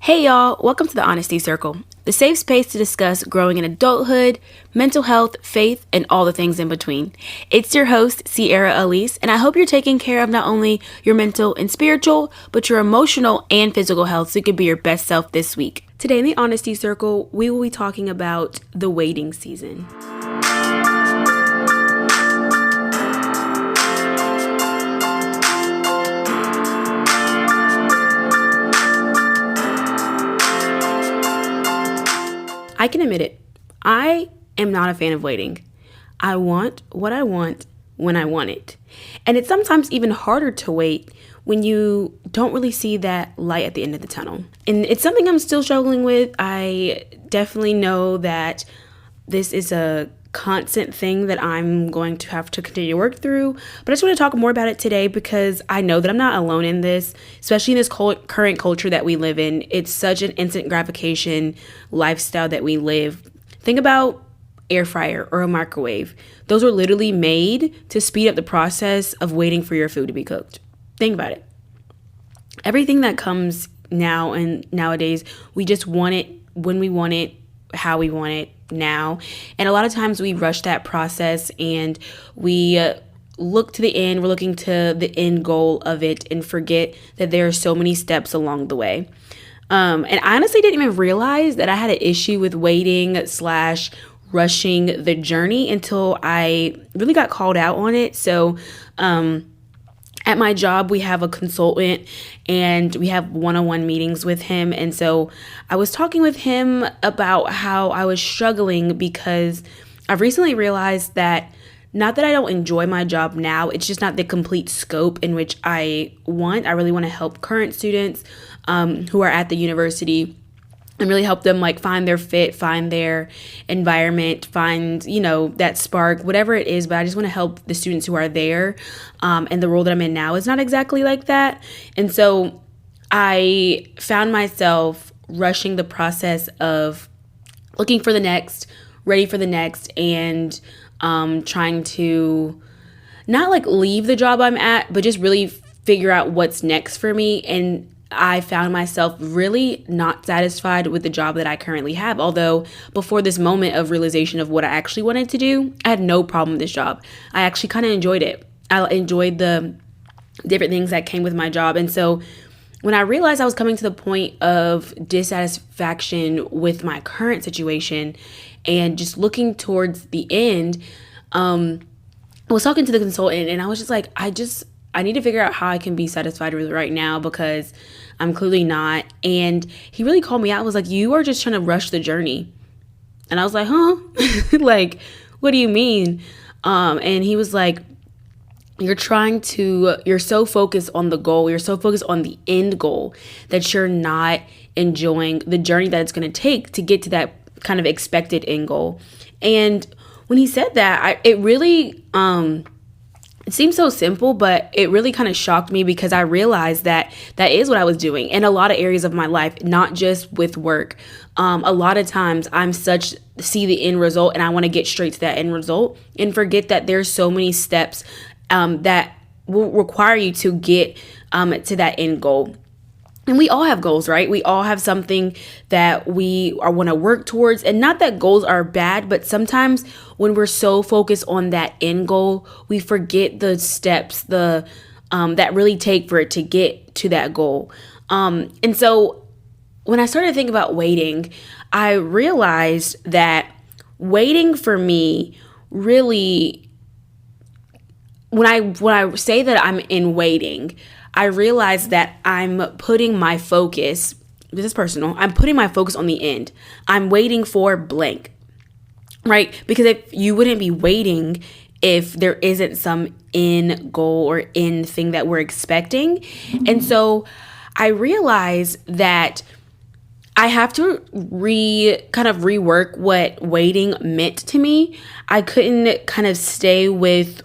Hey y'all, welcome to the Honesty Circle, the safe space to discuss growing in adulthood, mental health, faith, and all the things in between. It's your host, Sierra Elise, and I hope you're taking care of not only your mental and spiritual, but your emotional and physical health so you can be your best self this week. Today in the Honesty Circle, we will be talking about the waiting season. I can admit it. I am not a fan of waiting. I want what I want when I want it. And it's sometimes even harder to wait when you don't really see that light at the end of the tunnel. And it's something I'm still struggling with. I definitely know that this is a constant thing that I'm going to have to continue to work through. But I just want to talk more about it today because I know that I'm not alone in this, especially in this current culture that we live in. It's such an instant gratification lifestyle that we live. Think about air fryer or a microwave. Those are literally made to speed up the process of waiting for your food to be cooked. Think about it. Everything that comes now and nowadays, we just want it when we want it, how we want it now. And a lot of times we rush that process and we look to the end. We're looking to the end goal of it and forget that there are so many steps along the way. And I honestly didn't even realize that I had an issue with waiting / rushing the journey until I really got called out on it. So, at my job, we have a consultant and we have one-on-one meetings with him. And so I was talking with him about how I was struggling because I've recently realized that not that I don't enjoy my job now, it's just not the complete scope in which I want. I really want to help current students who are at the university and really help them find their fit, find their environment, find, that spark, whatever it is. But I just want to help the students who are there. And the role that I'm in now is not exactly like that. And so I found myself rushing the process of looking for the next, ready for the next, and trying to not leave the job I'm at, but just really figure out what's next for me. And I found myself really not satisfied with the job that I currently have. Although before this moment of realization of what I actually wanted to do, I had no problem with this job. I actually kind of enjoyed it. I enjoyed the different things that came with my job. And so when I realized I was coming to the point of dissatisfaction with my current situation and just looking towards the end, I was talking to the consultant and I was just like, I need to figure out how I can be satisfied with it right now because I'm clearly not. And he really called me out. I was like, you are just trying to rush the journey. And I was like, huh? What do you mean? And he was like, you're so focused on the goal. You're so focused on the end goal that you're not enjoying the journey that it's going to take to get to that kind of expected end goal. And when he said that, it really, it seems so simple, but it really kind of shocked me because I realized that is what I was doing in a lot of areas of my life, not just with work. A lot of times see the end result and I want to get straight to that end result and forget that there's so many steps that will require you to get to that end goal. And we all have goals, right? We all have something that we want to work towards. And not that goals are bad, but sometimes when we're so focused on that end goal, we forget the steps that really take for it to get to that goal. And so when I started to think about waiting, I realized that waiting for me really, when I say that I'm in waiting, I realized that I'm putting my focus, this is personal, I'm putting my focus on the end. I'm waiting for blank, right? Because if you wouldn't be waiting if there isn't some end goal or end thing that we're expecting. And so I realized that I have to rework what waiting meant to me. I couldn't kind of stay with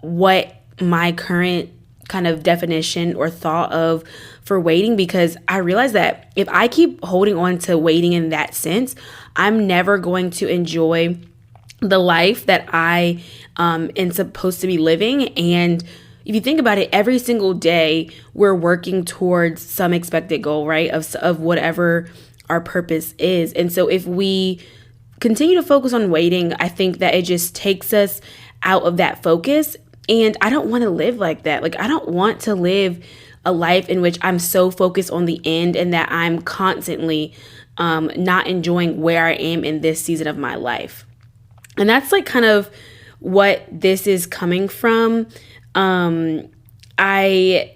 what my current kind of definition or thought of for waiting, because I realized that if I keep holding on to waiting in that sense, I'm never going to enjoy the life that I am supposed to be living. And if you think about it, every single day we're working towards some expected goal, right? Of whatever our purpose is. And so if we continue to focus on waiting, I think that it just takes us out of that focus. And I don't want to live like that. Like, I don't want to live a life in which I'm so focused on the end and that I'm constantly not enjoying where I am in this season of my life. And that's like kind of what this is coming from. I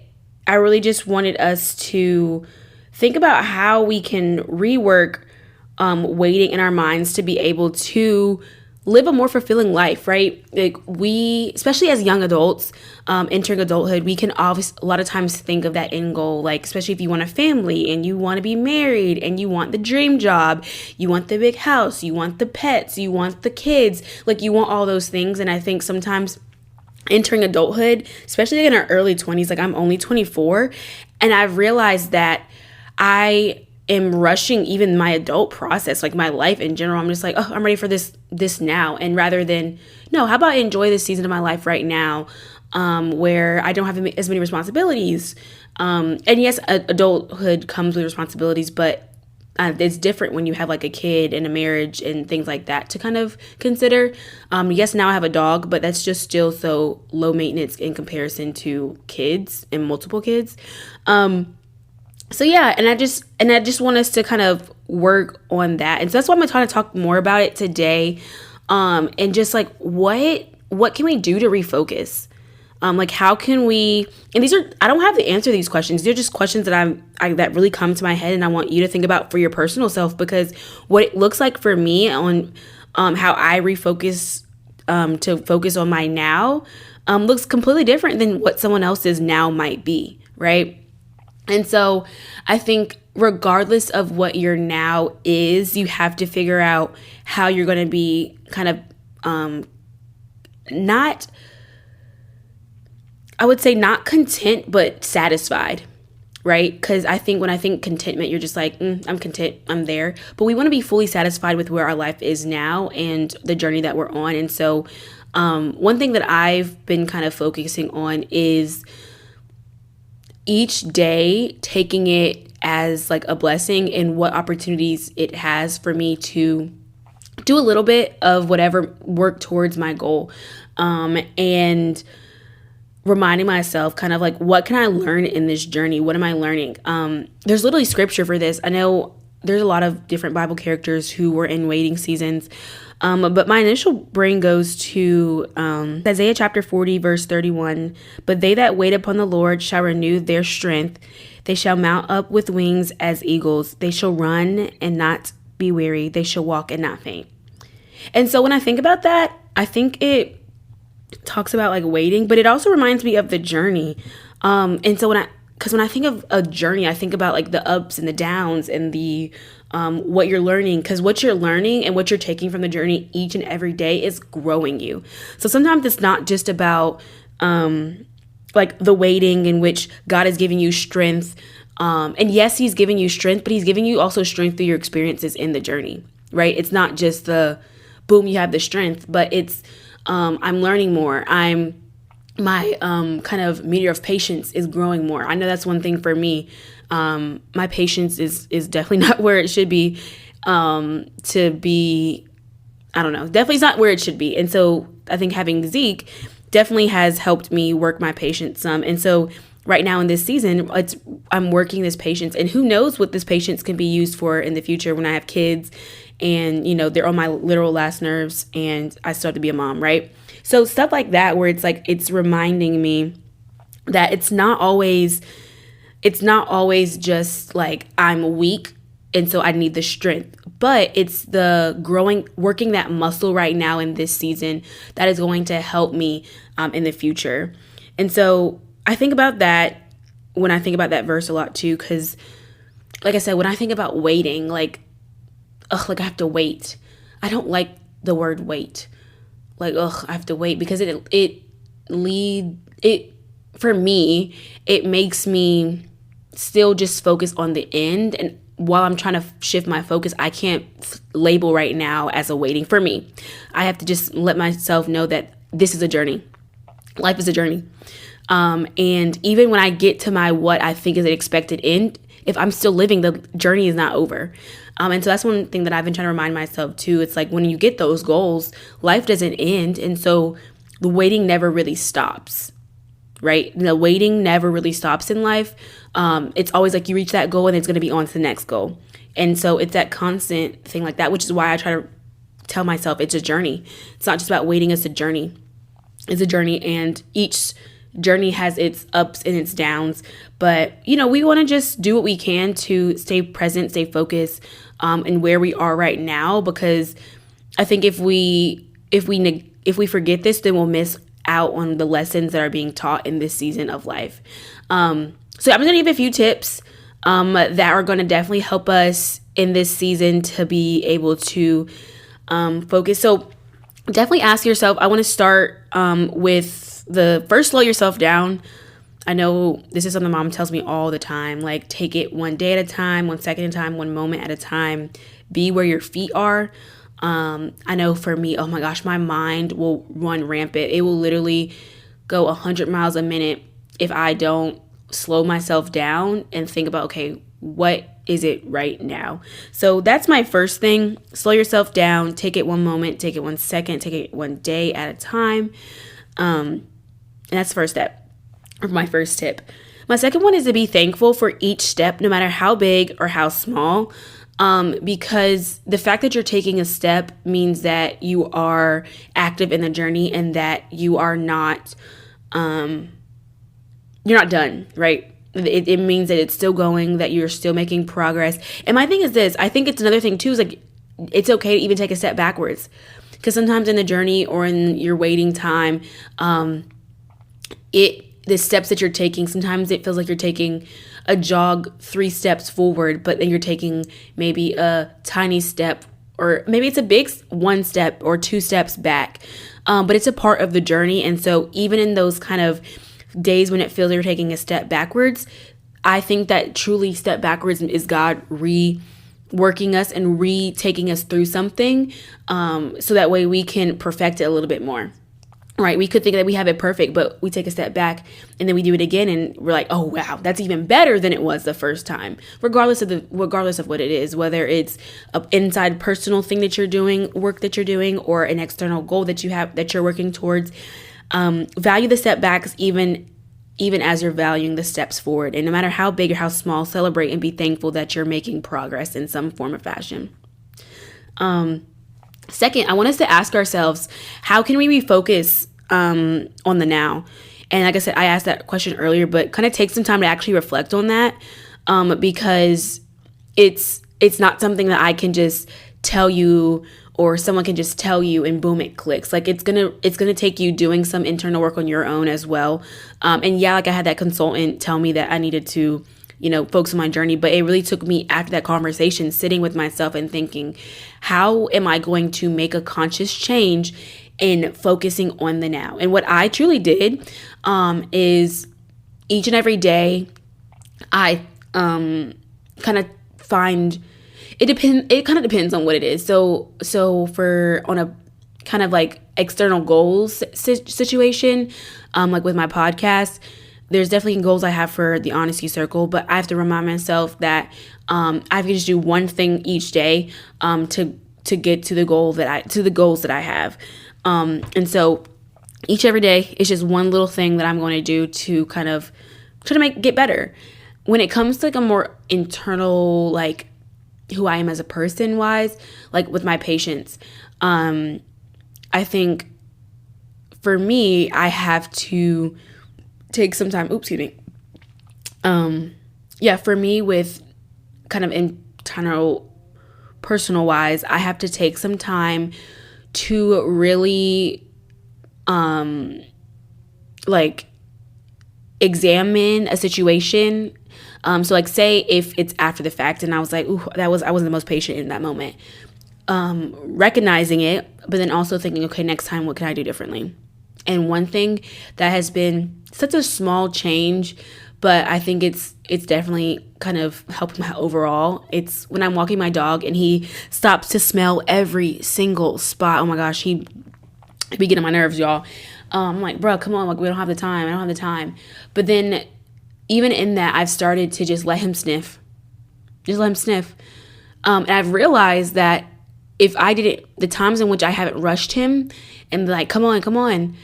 really just wanted us to think about how we can rework waiting in our minds to be able to live a more fulfilling life, right? Like, we, especially as young adults, entering adulthood, we can a lot of times think of that end goal, like, especially if you want a family and you want to be married and you want the dream job, you want the big house, you want the pets, you want the kids, like, you want all those things. And I think sometimes entering adulthood, especially in our early 20s, like, I'm only 24, and I've realized that I am rushing even my adult process, like my life in general. I'm just like, oh, I'm ready for this now. And rather than, no, how about I enjoy this season of my life right now, where I don't have as many responsibilities. And yes, adulthood comes with responsibilities, but it's different when you have like a kid and a marriage and things like that to kind of consider. Yes, now I have a dog, but that's just still so low maintenance in comparison to kids and multiple kids. So yeah, and I just want us to kind of work on that. And so that's why I'm trying to talk more about it today. And just like, what can we do to refocus? Like, how can we, and I don't have the answer to these questions. They're just questions that that really come to my head, and I want you to think about for your personal self, because what it looks like for me on, how I refocus, to focus on my now, looks completely different than what someone else's now might be. Right. And so I think regardless of what your now is, you have to figure out how you're going to be kind of, not content, but satisfied, right? Because I think when I think contentment, you're just like, I'm content, I'm there. But we want to be fully satisfied with where our life is now and the journey that we're on. And so one thing that I've been kind of focusing on is each day taking it as like a blessing and what opportunities it has for me to do a little bit of whatever work towards my goal. And reminding myself kind of like, what can I learn in this journey? What am I learning? There's literally scripture for this. I know there's a lot of different Bible characters who were in waiting seasons. But my initial brain goes to Isaiah chapter 40, verse 31. But they that wait upon the Lord shall renew their strength. They shall mount up with wings as eagles. They shall run and not be weary. They shall walk and not faint. And so when I think about that, I think it talks about like waiting, but it also reminds me of the journey. And so when I think of a journey, I think about like the ups and the downs and the what you're learning, because what you're learning and what you're taking from the journey each and every day is growing you. So sometimes it's not just about like the waiting in which God is giving you strength. And yes, he's giving you strength, but he's giving you also strength through your experiences in the journey, right? It's not just the boom, you have the strength, but it's I'm learning more. My kind of meter of patience is growing more. I know that's one thing for me. My patience is definitely not where it should be. To be, I don't know, definitely it's not where it should be. And so I think having Zeke definitely has helped me work my patience some. And so right now in this season, I'm working this patience, and who knows what this patience can be used for in the future when I have kids and, you know, they're on my literal last nerves and I still have to be a mom, right? So stuff like that, where it's like, it's reminding me that it's not always just like I'm weak and so I need the strength, but it's the working that muscle right now in this season that is going to help me in the future. And so I think about that when I think about that verse a lot too, because like I said, when I think about waiting, like I have to wait. I don't like the word wait. Like, I have to wait, because for me, it makes me still just focus on the end. And while I'm trying to shift my focus, I can't label right now as a waiting for me. I have to just let myself know that this is a journey. Life is a journey. And even when I get to my what I think is an expected end, if I'm still living, the journey is not over. And so that's one thing that I've been trying to remind myself too. It's like when you get those goals, life doesn't end. And so the waiting never really stops, right? The waiting never really stops in life. It's always like you reach that goal and it's going to be on to the next goal. And so it's that constant thing like that, which is why I try to tell myself it's a journey. It's not just about waiting, it's a journey. It's a journey, and each journey has its ups and its downs. But, we want to just do what we can to stay present, stay focused, and where we are right now, because I think if we forget this, then we'll miss out on the lessons that are being taught in this season of life. So I'm going to give a few tips that are going to definitely help us in this season to be able to focus. So definitely ask yourself, I want to start with the first, slow yourself down. I know this is something Mom tells me all the time, like take it one day at a time, 1 second at a time, 1 moment at a time, be where your feet are. I know for me, oh my gosh, my mind will run rampant. It will literally go 100 miles a minute if I don't slow myself down and think about, okay, what is it right now? So that's my first thing. Slow yourself down, take it 1 moment, take it 1 second, take it 1 day at a time. And that's the first step, or my first tip. My second one is to be thankful for each step, no matter how big or how small. Because the fact that you're taking a step means that you are active in the journey and that you are not, you're not done, right? It means that it's still going, that you're still making progress. And my thing is this, I think it's another thing too, is like, it's okay to even take a step backwards. Because sometimes in the journey or in your waiting time, the steps that you're taking, sometimes it feels like you're taking a jog 3 steps forward, but then you're taking maybe a tiny step, or maybe it's a big 1 step or 2 steps back. But it's a part of the journey. And so even in those kind of days when it feels like you're taking a step backwards, I think that truly step backwards is God reworking us and taking us through something, so that way we can perfect it a little bit more. Right, we could think that we have it perfect, but we take a step back and then we do it again, and we're like, "Oh wow, that's even better than it was the first time." Regardless of what it is, whether it's an inside personal thing that you're doing, work that you're doing, or an external goal that you have that you're working towards, value the setbacks even as you're valuing the steps forward. And no matter how big or how small, celebrate and be thankful that you're making progress in some form or fashion. Second, I want us to ask ourselves, how can we refocus on the now? And like I said, I asked that question earlier, but kind of take some time to actually reflect on that, because it's not something that I can just tell you, or someone can just tell you and boom, it clicks. Like it's gonna take you doing some internal work on your own as well. And yeah, like I had that consultant tell me that I needed to focus on my journey. But it really took me, after that conversation, sitting with myself and thinking, how am I going to make a conscious change in focusing on the now? And what I truly did is each and every day, I kind of find, it kind of depends on what it is. So for on a kind of like external goals situation, like with my podcast, there's definitely goals I have for the Honesty Circle, but I have to remind myself that I can just do one thing each day to get to the goals that I have. And so each every day is just one little thing that I'm going to do to kind of try to get better. When it comes to like a more internal, like who I am as a person wise, like with my patients, I think for me, I have to take some time. For me, with kind of internal, personal wise, I have to take some time to really, like examine a situation. So like say if it's after the fact and I was like, ooh, I wasn't the most patient in that moment. Recognizing it, but then also thinking, okay, next time, what can I do differently? And one thing that has been such a small change, but I think it's definitely kind of helped my overall. It's when I'm walking my dog and he stops to smell every single spot. Oh my gosh, he be getting on my nerves, y'all. I'm like, bro, come on, like we don't have the time. I don't have the time. But then even in that, I've started to just let him sniff. Just let him sniff. And I've realized that if I did it, the times in which I haven't rushed him and like, come on,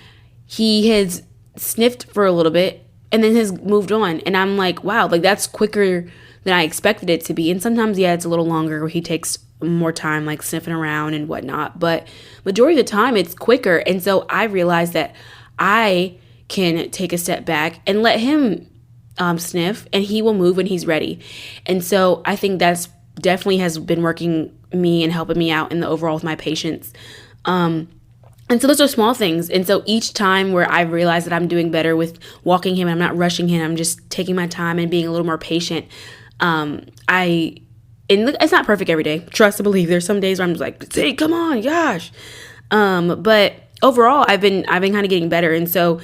he has sniffed for a little bit and then has moved on. And I'm like, wow, like that's quicker than I expected it to be. And sometimes, yeah, it's a little longer where he takes more time like sniffing around and whatnot. But majority of the time it's quicker. And so I realized that I can take a step back and let him sniff, and he will move when he's ready. And so I think that's definitely has been working me and helping me out in the overall with my patience. And so those are small things. And so each time where I realize that I'm doing better with walking him, I'm not rushing him, I'm just taking my time and being a little more patient. And it's not perfect every day. Trust and believe. There's some days where I'm just like, say, come on, gosh. But overall, I've been kind of getting better. And so,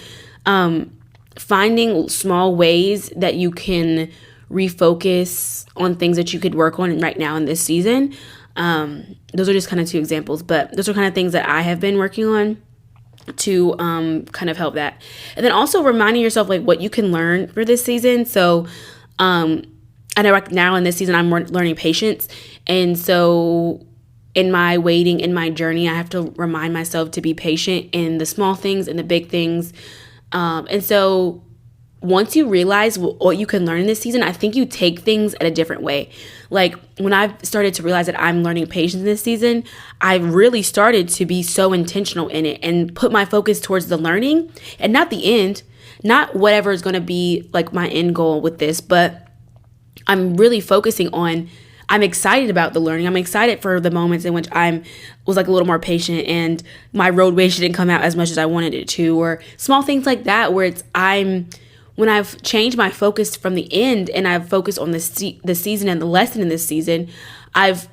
finding small ways that you can refocus on things that you could work on right now in this season. Those are just kind of 2 examples, but those are kind of things that I have been working on to kind of help that. And then also reminding yourself like what you can learn for this season. So I know right now in this season I'm learning patience. And so in my waiting, in my journey, I have to remind myself to be patient in the small things and the big things. And so once you realize what you can learn in this season, I think you take things at a different way. Like when I've started to realize that I'm learning patience this season, I really started to be so intentional in it and put my focus towards the learning and not the end, not whatever is going to be like my end goal with this, but I'm really focusing on, I'm excited about the learning. I'm excited for the moments in which was like a little more patient and my road rage didn't come out as much as I wanted it to, or small things like that where when I've changed my focus from the end and I've focused on the season and the lesson in this season, I've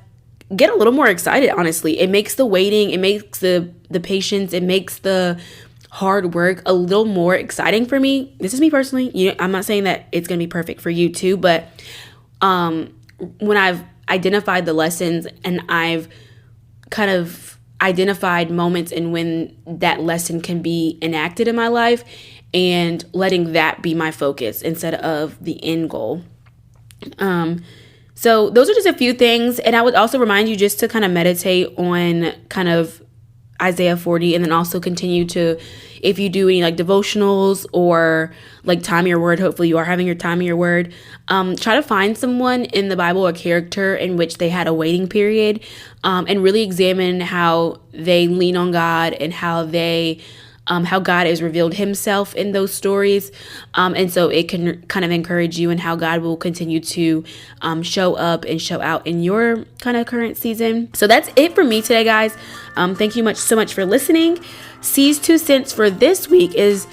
get a little more excited, honestly. It makes the waiting, it makes the patience, it makes the hard work a little more exciting for me. This is me personally. I'm not saying that it's going to be perfect for you too, but when I've identified the lessons and I've kind of identified moments and when that lesson can be enacted in my life and letting that be my focus instead of the end goal. So those are just a few things. And I would also remind you just to kind of meditate on kind of Isaiah 40 and then also continue to, if you do any like devotionals or like time your word, hopefully you are having your time of your word, try to find someone in the Bible, a character in which they had a waiting period, and really examine how they lean on God and how God has revealed himself in those stories. And so it can kind of encourage you in how God will continue to show up and show out in your kind of current season. So that's it for me today, guys. Thank you so much for listening. C's 2 cents for this week is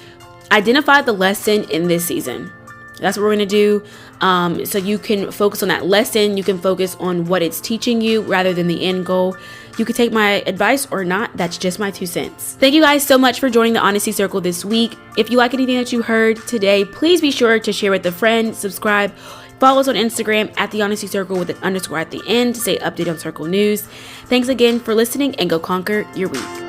identify the lesson in this season. That's what we're going to do. So you can focus on that lesson. You can focus on what it's teaching you rather than the end goal. You could take my advice or not. That's just my 2 cents. Thank you guys so much for joining the Honesty Circle this week. If you like anything that you heard today, please be sure to share with a friend, subscribe, follow us on Instagram at the Honesty Circle with an _@ the end to stay updated on Circle news. Thanks again for listening and go conquer your week.